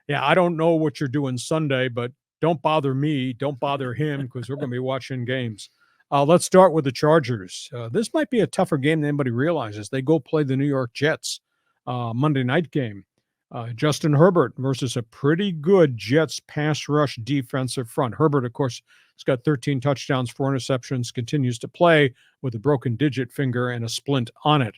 Yeah, I don't know what you're doing Sunday, but don't bother me. Don't bother him because we're going to be watching games. Let's start with the Chargers. This might be a tougher game than anybody realizes. They go play the New York Jets Monday night game. Justin Herbert versus a pretty good Jets pass rush defensive front. Herbert, of course, has got 13 touchdowns, 4 interceptions, continues to play with a broken digit finger and a splint on it.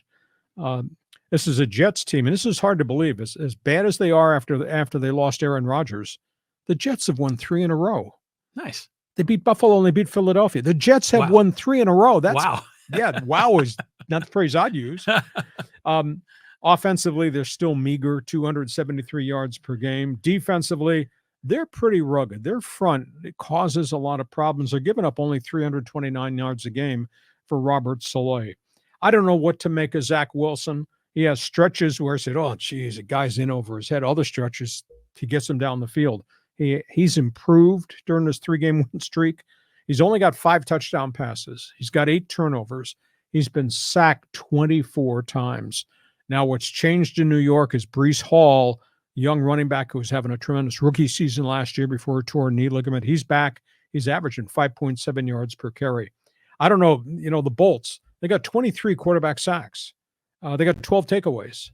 This is a Jets team, and this is hard to believe. As bad as they are after they lost Aaron Rodgers, the Jets have won 3 in a row. Nice. They beat Buffalo and they beat Philadelphia. The Jets have won 3 in a row. That's wow. Yeah, wow is not the phrase I'd use. Offensively, they're still meager, 273 yards per game. Defensively, they're pretty rugged. Their front, it causes a lot of problems. They're giving up only 329 yards a game for Robert Saleh. I don't know what to make of Zach Wilson. He has stretches where I said, oh, geez, a guy's in over his head. Other stretches, he gets him down the field. He's improved during this 3-game win streak. He's only got 5 touchdown passes. He's got 8 turnovers. He's been sacked 24 times. Now, what's changed in New York is Breece Hall, young running back who was having a tremendous rookie season last year before he tore a knee ligament. He's back. He's averaging 5.7 yards per carry. I don't know, the Bolts, they got 23 quarterback sacks. They got 12 takeaways.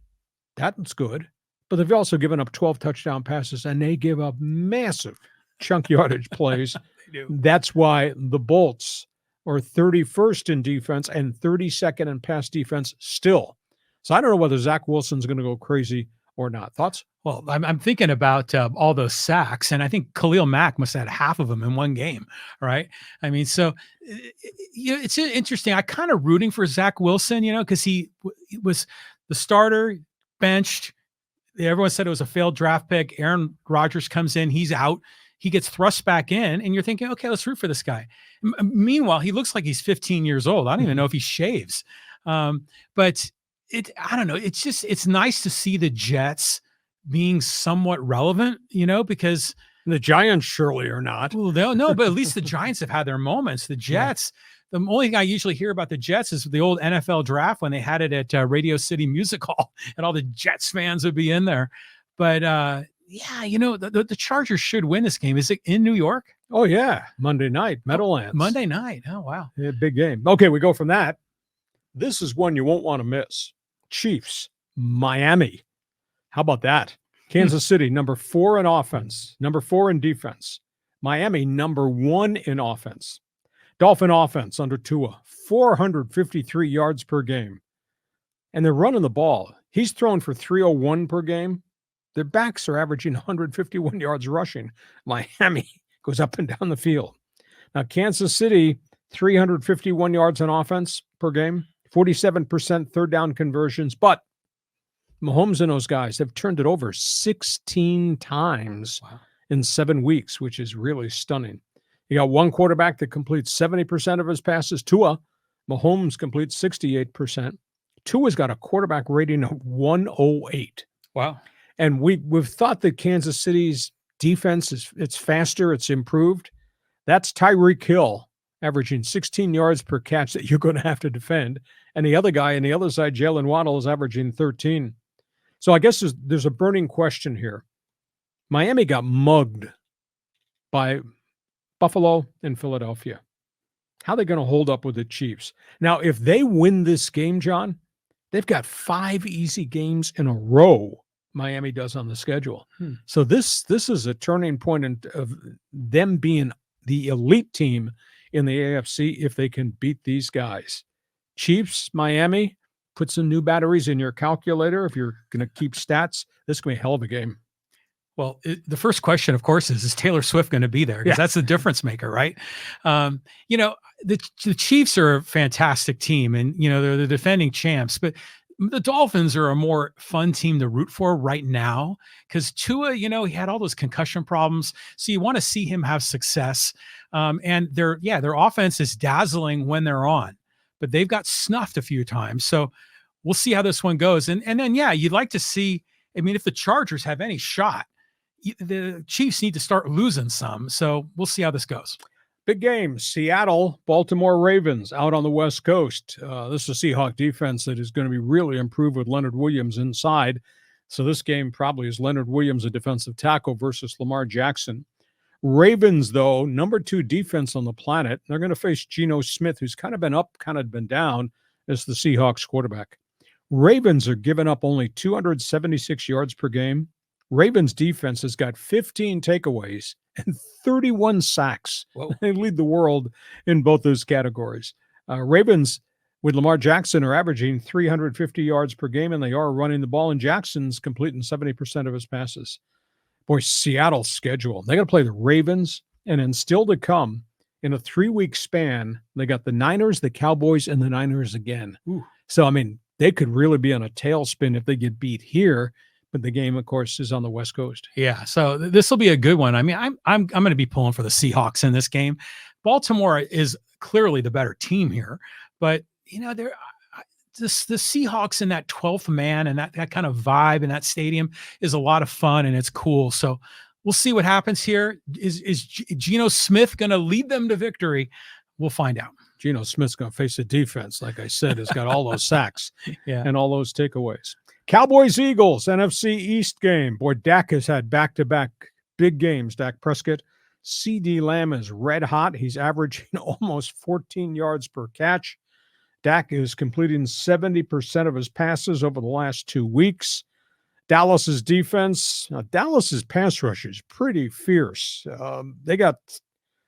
That's good. But they've also given up 12 touchdown passes, and they give up massive chunk yardage plays. They do. That's why the Bolts are 31st in defense and 32nd in pass defense still. So I don't know whether Zach Wilson's going to go crazy or not. Thoughts? Well, I'm thinking about all those sacks, and I think Khalil Mack must have had half of them in one game, right? I mean, so it's interesting. I kind of rooting for Zach Wilson, because he was the starter, benched. Everyone said it was a failed draft pick. Aaron Rodgers comes in, he's out. He gets thrust back in, and you're thinking, okay, let's root for this guy. Meanwhile, he looks like he's 15 years old. I don't even know if he shaves. But I don't know. It's nice to see the Jets being somewhat relevant, because the Giants surely are not. Well, no, but at least the Giants have had their moments. The Jets, The only thing I usually hear about the Jets is the old NFL draft when they had it at Radio City Music Hall, and all the Jets fans would be in there. But the Chargers should win this game. Is it in New York? Oh yeah, Monday night, Meadowlands. Monday night. Oh wow, yeah, big game. Okay, we go from that. This is one you won't want to miss. Chiefs, Miami. How about that? Kansas City, number 4 in offense, number 4 in defense. Miami, number 1 in offense. Dolphin offense under Tua, 453 yards per game. And they're running the ball. He's thrown for 301 per game. Their backs are averaging 151 yards rushing. Miami goes up and down the field. Now, Kansas City, 351 yards on offense per game, 47% third down conversions, but Mahomes and those guys have turned it over 16 times in 7 weeks, which is really stunning. You got one quarterback that completes 70% of his passes, Tua. Mahomes completes 68%. Tua's got a quarterback rating of 108. Wow. And we've thought that Kansas City's defense it's faster, it's improved. That's Tyreek Hill averaging 16 yards per catch that you're going to have to defend. And the other guy on the other side, Jalen Waddle, is averaging 13. So I guess there's a burning question here. Miami got mugged by Buffalo and Philadelphia. How are they going to hold up with the Chiefs? Now, if they win this game, John, they've got 5 easy games in a row Miami does on the schedule. So this is a turning point of them being the elite team in the AFC if they can beat these guys. Chiefs, Miami, put some new batteries in your calculator if you're going to keep stats. This is going to be a hell of a game. Well, the first question, of course, is Taylor Swift going to be there? Because that's the difference maker, right? The Chiefs are a fantastic team, and, they're the defending champs, but the Dolphins are a more fun team to root for right now because Tua, he had all those concussion problems. So you want to see him have success. And their offense is dazzling when they're on, but they've got snuffed a few times. So we'll see how this one goes. And then, you'd like to see, if the Chargers have any shot, the Chiefs need to start losing some. So we'll see how this goes. Big game, Seattle, Baltimore Ravens out on the West Coast. This is a Seahawk defense that is going to be really improved with Leonard Williams inside. So this game probably is Leonard Williams, a defensive tackle, versus Lamar Jackson. Ravens, though, number 2 defense on the planet. They're going to face Geno Smith, who's kind of been up, kind of been down as the Seahawks quarterback. Ravens are giving up only 276 yards per game. Ravens defense has got 15 takeaways and 31 sacks. Whoa. They lead the world in both those categories. Ravens, with Lamar Jackson, are averaging 350 yards per game, and they are running the ball, and Jackson's completing 70% of his passes. Boy, Seattle's schedule. They got to play the Ravens, and then still to come, in a 3-week span, they got the Niners, the Cowboys, and the Niners again. Ooh. So, I mean, they could really be on a tailspin if they get beat here. But the game, of course, is on the West Coast. Yeah, so this will be a good one. I mean, I'm going to be pulling for the Seahawks in this game. Baltimore is clearly the better team here, but they're the Seahawks in that 12th man and that kind of vibe in that stadium is a lot of fun and it's cool. So we'll see what happens here. Is Geno Smith going to lead them to victory? We'll find out. Geno Smith's going to face a defense, like I said, has got all those sacks and all those takeaways. Cowboys-Eagles, NFC East game. Boy, Dak has had back-to-back big games. Dak Prescott. CD Lamb is red hot. He's averaging almost 14 yards per catch. Dak is completing 70% of his passes over the last 2 weeks. Dallas's defense, Dallas's pass rush is pretty fierce. They got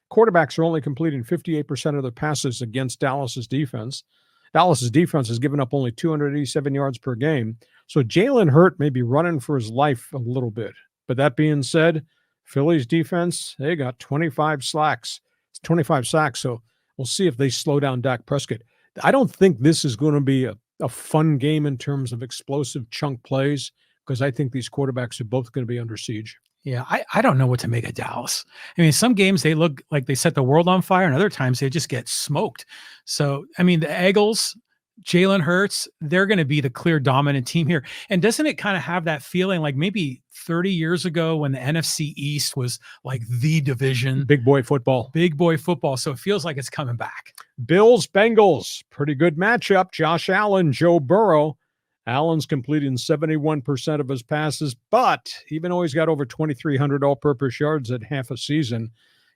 quarterbacks are only completing 58% of their passes against Dallas's defense. Dallas's defense has given up only 287 yards per game. So Jalen Hurts may be running for his life a little bit. But that being said, Philly's defense, they got 25 sacks. So we'll see if they slow down Dak Prescott. I don't think this is going to be a fun game in terms of explosive chunk plays because I think these quarterbacks are both going to be under siege. Yeah, I don't know what to make of Dallas. I mean, some games they look like they set the world on fire, and other times they just get smoked. So, I mean, the Eagles, Jalen Hurts, they're going to be the clear dominant team here. And doesn't it kind of have that feeling like maybe 30 years ago when the NFC East was like the division? Big boy football. So it feels like it's coming back. Bills, Bengals, pretty good matchup. Josh Allen, Joe Burrow. Allen's completing 71% of his passes, but even though he's got over 2,300 all-purpose yards at half a season,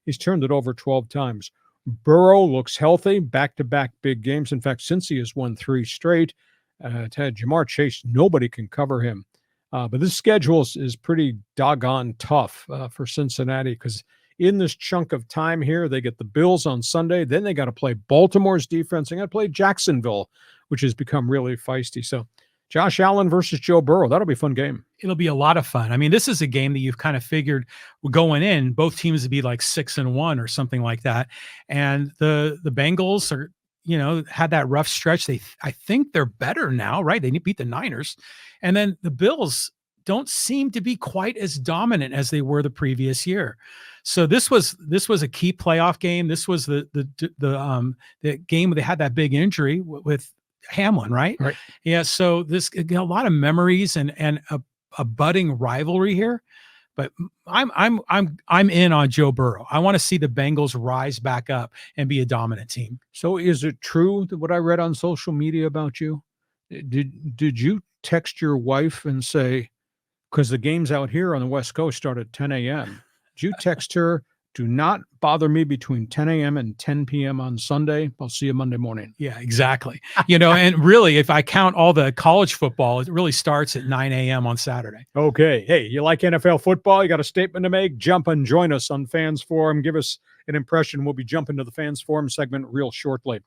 he's turned it over 12 times. Burrow looks healthy, back-to-back big games. In fact, since he has won 3 straight, Jamar Chase, nobody can cover him. But this schedule is pretty doggone tough for Cincinnati because in this chunk of time here, they get the Bills on Sunday. Then they got to play Baltimore's defense. They got to play Jacksonville, which has become really feisty. So Josh Allen versus Joe Burrow. That'll be a fun game. It'll be a lot of fun. I mean, this is a game that you've kind of figured going in, both teams would be like 6-1 or something like that. And the Bengals are, had that rough stretch. I think they're better now, right? They beat the Niners. And then the Bills don't seem to be quite as dominant as they were the previous year. So this was a key playoff game. This was the game where they had that big injury with Hamlin, right? Right. Yeah. So this a lot of memories and a budding rivalry here, but I'm in on Joe Burrow. I want to see the Bengals rise back up and be a dominant team. So is it true that what I read on social media about you? Did you text your wife and say, because the games out here on the West Coast start at 10 a.m. Did you text her, do not bother me between 10 a.m. and 10 p.m. on Sunday. I'll see you Monday morning. Yeah, exactly. And really, if I count all the college football, it really starts at 9 a.m. on Saturday. Okay. Hey, you like NFL football? You got a statement to make? Jump and join us on Fans Forum. Give us an impression. We'll be jumping to the Fans Forum segment real shortly.